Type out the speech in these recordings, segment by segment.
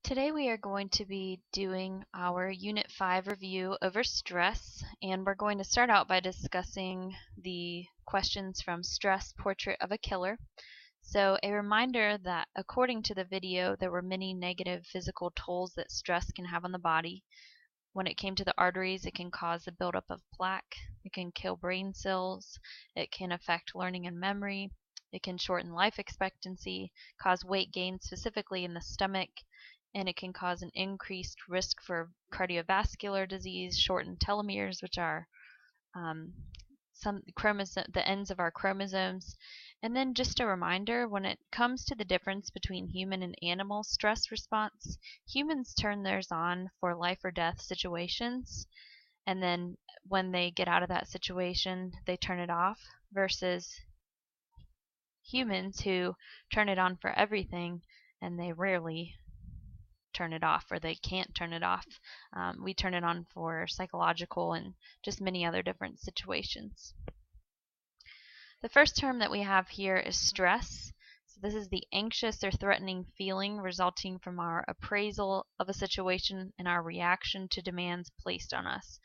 Today we are going to be doing our Unit 5 review over stress, and we're going to start out by discussing the questions from Stress Portrait of a Killer. So a reminder that according to the video, there were many negative physical tolls that stress can have on the body. When it came to the arteries, it can cause the buildup of plaque, it can kill brain cells, it can affect learning and memory, it can shorten life expectancy, cause weight gain specifically in the stomach, and it can cause an increased risk for cardiovascular disease, shortened telomeres, which are the ends of our chromosomes. And then just a reminder, when it comes to the difference between human and animal stress response, humans turn theirs on for life or death situations, and then when they get out of that situation, they turn it off, versus humans who turn it on for everything and they rarely turn it off, or they can't turn it off. We turn it on for psychological and just many other different situations. The first term that we have here is stress. So this is the anxious or threatening feeling resulting from our appraisal of a situation and our reaction to demands placed on us.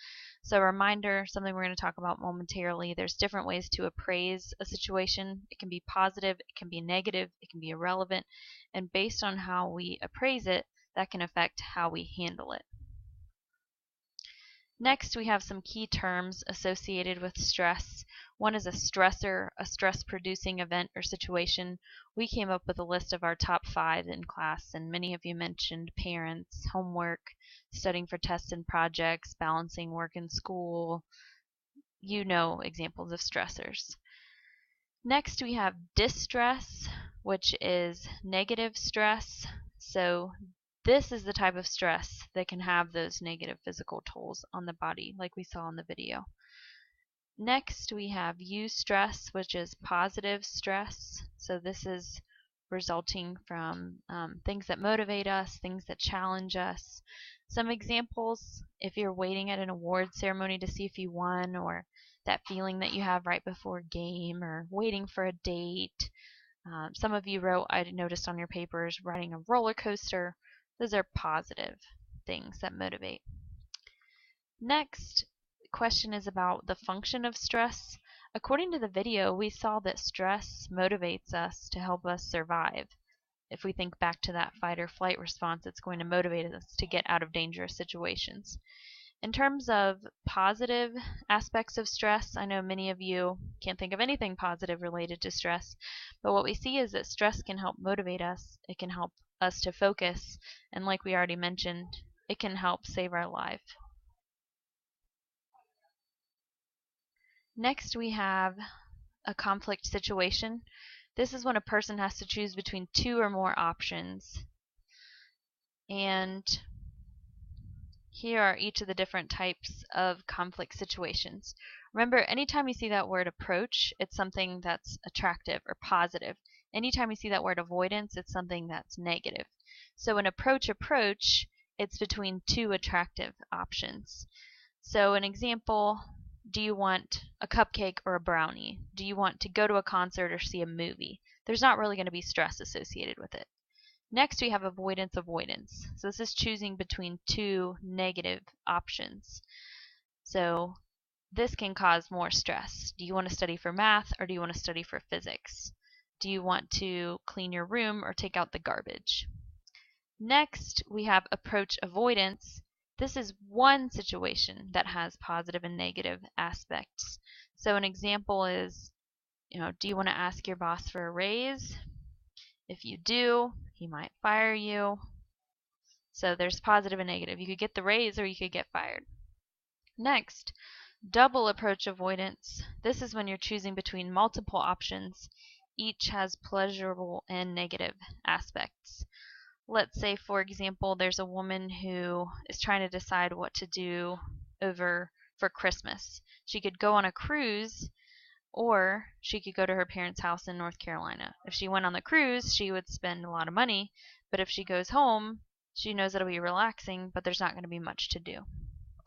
So a reminder, something we're going to talk about momentarily, there's different ways to appraise a situation. It can be positive, it can be negative, it can be irrelevant, and based on how we appraise it, that can affect how we handle it. Next, we have some key terms associated with stress. One is a stressor, a stress-producing event or situation. We came up with a list of our top 5 in class, and many of you mentioned parents, homework, studying for tests and projects, balancing work and school. You know examples of stressors. Next, we have distress, which is negative stress. So this is the type of stress that can have those negative physical tolls on the body, like we saw in the video. Next, we have eustress, which is positive stress. So this is resulting from things that motivate us, things that challenge us. Some examples, if you're waiting at an award ceremony to see if you won, or that feeling that you have right before a game, or waiting for a date. Some of you wrote, I noticed on your papers, riding a roller coaster. Those are positive things that motivate. Next question is about the function of stress. According to the video, we saw that stress motivates us to help us survive. If we think back to that fight or flight response, it's going to motivate us to get out of dangerous situations. In terms of positive aspects of stress, I know many of you can't think of anything positive related to stress, but what we see is that stress can help motivate us, it can help us to focus, and like we already mentioned, it can help save our life. Next, we have a conflict situation. This is when a person has to choose between 2 or more options. And here are each of the different types of conflict situations. Remember, anytime you see that word approach, it's something that's attractive or positive. Anytime you see that word avoidance, it's something that's negative. So an approach, it's between 2 attractive options. So an example, do you want a cupcake or a brownie? Do you want to go to a concert or see a movie? There's not really going to be stress associated with it. Next, we have avoidance. So this is choosing between 2 negative options. So this can cause more stress. Do you want to study for math, or do you want to study for physics? Do you want to clean your room or take out the garbage? Next, we have approach avoidance. This is one situation that has positive and negative aspects. So an example is, do you want to ask your boss for a raise? If you do, he might fire you. So there's positive and negative. You could get the raise or you could get fired. Next, double approach avoidance. This is when you're choosing between multiple options. Each has pleasurable and negative aspects. Let's say, for example, there's a woman who is trying to decide what to do for Christmas. She could go on a cruise, or she could go to her parents' house in North Carolina. If she went on the cruise, she would spend a lot of money, but if she goes home, she knows it'll be relaxing, but there's not going to be much to do.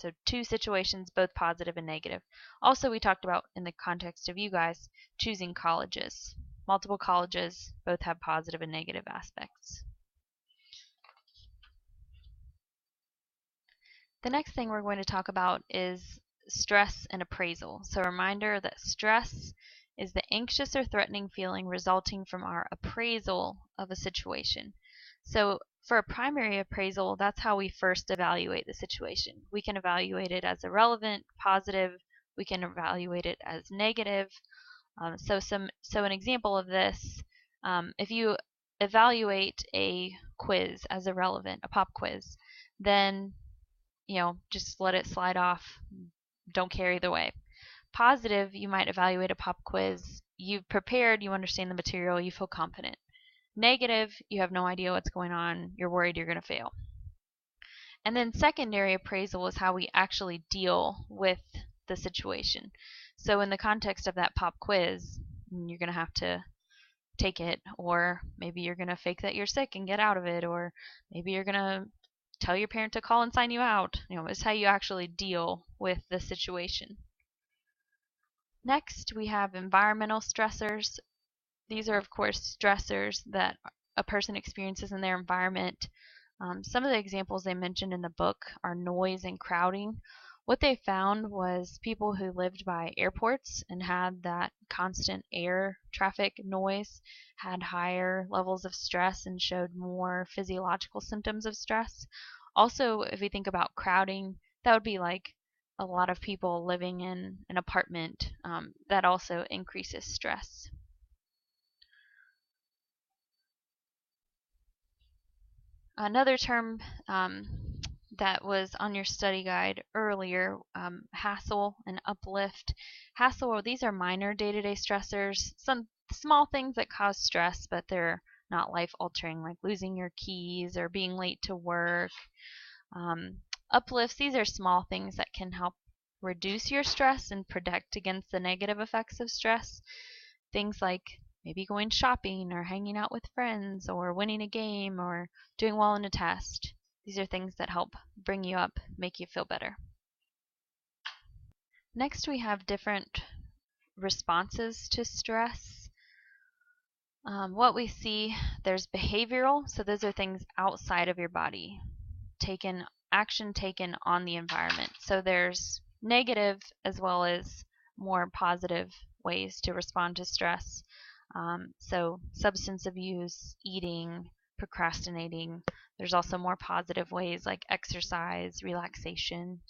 So 2 situations, both positive and negative. Also, we talked about, in the context of you guys, choosing colleges. Multiple colleges both have positive and negative aspects. The next thing we're going to talk about is stress and appraisal. So a reminder that stress is the anxious or threatening feeling resulting from our appraisal of a situation. So for a primary appraisal, that's how we first evaluate the situation. We can evaluate it as irrelevant, positive, we can evaluate it as negative. So an example of this, if you evaluate a quiz as irrelevant, a pop quiz, then just let it slide off. Don't care either way. Positive, you might evaluate a pop quiz. You've prepared, you understand the material, you feel confident. Negative, you have no idea what's going on, you're worried you're going to fail. And then secondary appraisal is how we actually deal with the situation. So in the context of that pop quiz, you're going to have to take it, or maybe you're going to fake that you're sick and get out of it, or maybe you're going to tell your parent to call and sign you out. It's how you actually deal with the situation. Next, we have environmental stressors. These are, of course, stressors that a person experiences in their environment. Some of the examples they mentioned in the book are noise and crowding. What they found was people who lived by airports and had that constant air traffic noise had higher levels of stress and showed more physiological symptoms of stress. Also, if we think about crowding, that would be like a lot of people living in an apartment. That also increases stress. Another term that was on your study guide earlier, hassle and uplift. Hassle, these are minor day-to-day stressors, some small things that cause stress, but they're not life-altering, like losing your keys or being late to work. Uplifts, these are small things that can help reduce your stress and protect against the negative effects of stress. Things like maybe going shopping or hanging out with friends or winning a game or doing well in a test. These are things that help bring you up, make you feel better. Next, we have different responses to stress. What we see, there's behavioral, so those are things outside of your body, action taken on the environment. So there's negative as well as more positive ways to respond to stress. So substance abuse, eating, procrastinating. There's also more positive ways like exercise, relaxation.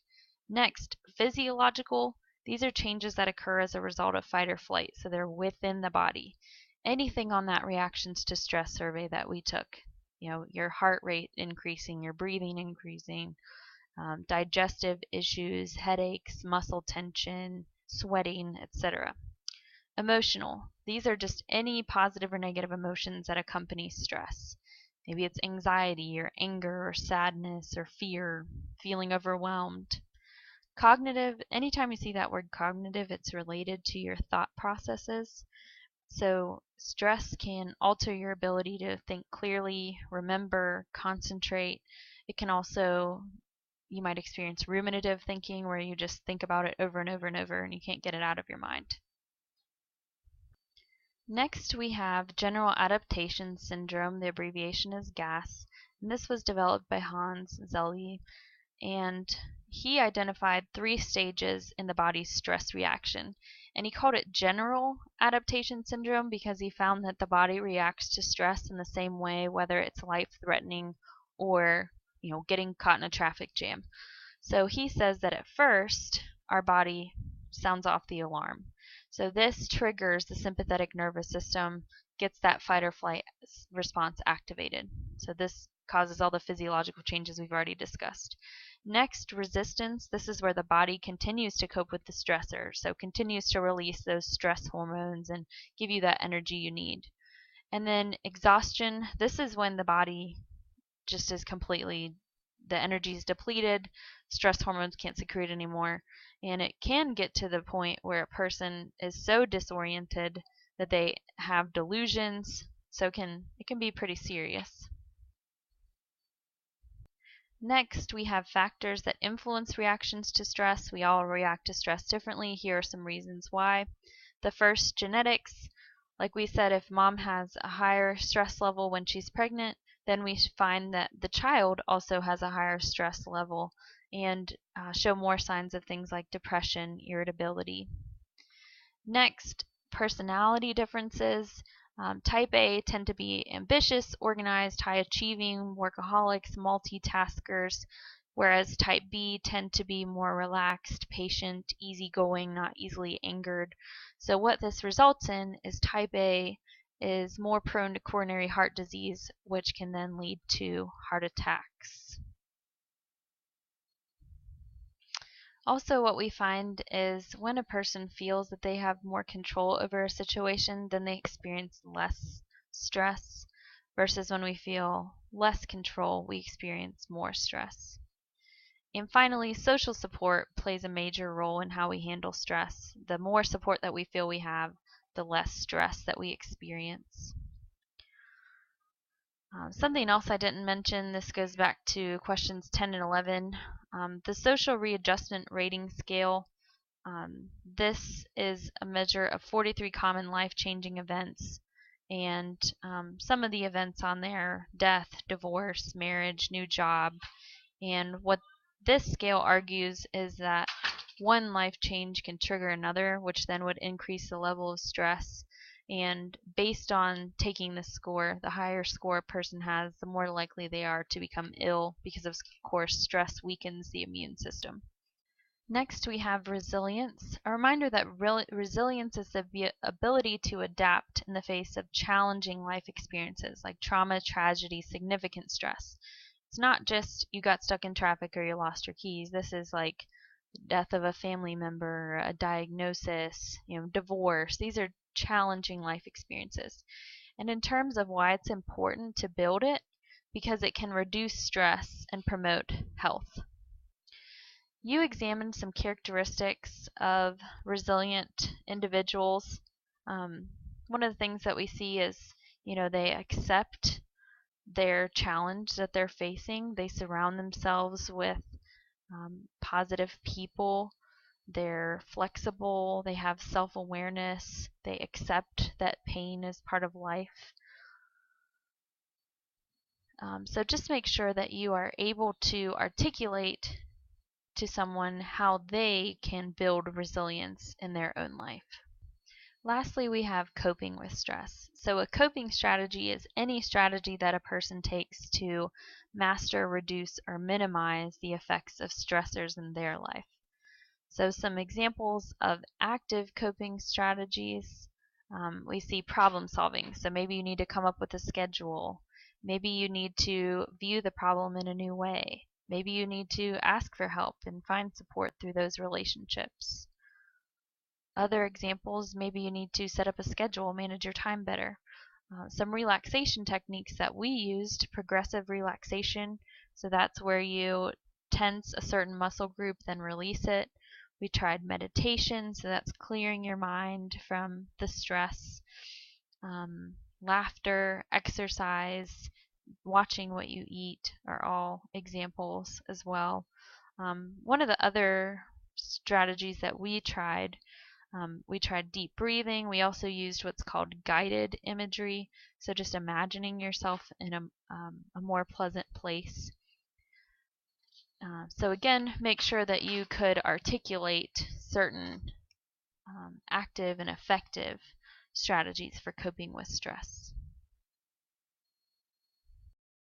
Next, physiological. These are changes that occur as a result of fight or flight, so they're within the body. Anything on that reactions to stress survey that we took, your heart rate increasing, your breathing increasing, digestive issues, headaches, muscle tension, sweating, etc. Emotional. These are just any positive or negative emotions that accompany stress. Maybe it's anxiety or anger or sadness or fear, feeling overwhelmed. Cognitive, anytime you see that word cognitive, it's related to your thought processes. So stress can alter your ability to think clearly, remember, concentrate. It can also, you might experience ruminative thinking where you just think about it over and over and over and you can't get it out of your mind. Next, we have General Adaptation Syndrome. The abbreviation is GAS. And this was developed by Hans Selye, and he identified 3 stages in the body's stress reaction. And he called it General Adaptation Syndrome because he found that the body reacts to stress in the same way, whether it's life-threatening or, getting caught in a traffic jam. So he says that at first, our body sounds off the alarm. So this triggers the sympathetic nervous system, gets that fight or flight response activated. So this causes all the physiological changes we've already discussed. Next, resistance. This is where the body continues to cope with the stressor, so continues to release those stress hormones and give you that energy you need. And then exhaustion. This is when the body just is completely, the energy is depleted, stress hormones can't secrete anymore, and it can get to the point where a person is so disoriented that they have delusions, so it can be pretty serious. Next, we have factors that influence reactions to stress. We all react to stress differently. Here are some reasons why. The first, genetics. Like we said, if mom has a higher stress level when she's pregnant, then we find that the child also has a higher stress level, and show more signs of things like depression, irritability. Next, personality differences. Type A tend to be ambitious, organized, high-achieving, workaholics, multitaskers, whereas type B tend to be more relaxed, patient, easygoing, not easily angered. So what this results in is type A is more prone to coronary heart disease, which can then lead to heart attacks. Also, what we find is when a person feels that they have more control over a situation, then they experience less stress, versus when we feel less control, we experience more stress. And finally, social support plays a major role in how we handle stress. The more support that we feel we have, the less stress that we experience. Something else I didn't mention, this goes back to questions 10 and 11. The social readjustment rating scale. This is a measure of 43 common life-changing events, and some of the events on there: death, divorce, marriage, new job. And what this scale argues is that one life change can trigger another, which then would increase the level of stress. And based on taking this score, the higher score a person has, the more likely they are to become ill, because of course stress weakens the immune system. Next, we have resilience. A reminder that resilience is the ability to adapt in the face of challenging life experiences like trauma, tragedy, significant stress. It's not just you got stuck in traffic or you lost your keys. This is like death of a family member, a diagnosis, divorce. These are challenging life experiences. And in terms of why it's important to build it, because it can reduce stress and promote health. You examined some characteristics of resilient individuals. One of the things that we see is, they accept their challenge that they're facing. They surround themselves with positive people. They're flexible. They have self-awareness. They accept that pain is part of life. So just make sure that you are able to articulate to someone how they can build resilience in their own life. Lastly, we have coping with stress. So a coping strategy is any strategy that a person takes to master, reduce, or minimize the effects of stressors in their life. So some examples of active coping strategies, we see problem solving. So maybe you need to come up with a schedule. Maybe you need to view the problem in a new way. Maybe you need to ask for help and find support through those relationships. Other examples, maybe you need to set up a schedule, manage your time better. Some relaxation techniques that we used: progressive relaxation. So that's where you tense a certain muscle group, then release it. We tried meditation, so that's clearing your mind from the stress. Laughter, exercise, watching what you eat are all examples as well. One of the other strategies that we tried deep breathing. We also used what's called guided imagery, so just imagining yourself in a more pleasant place. So again, make sure that you could articulate certain active and effective strategies for coping with stress.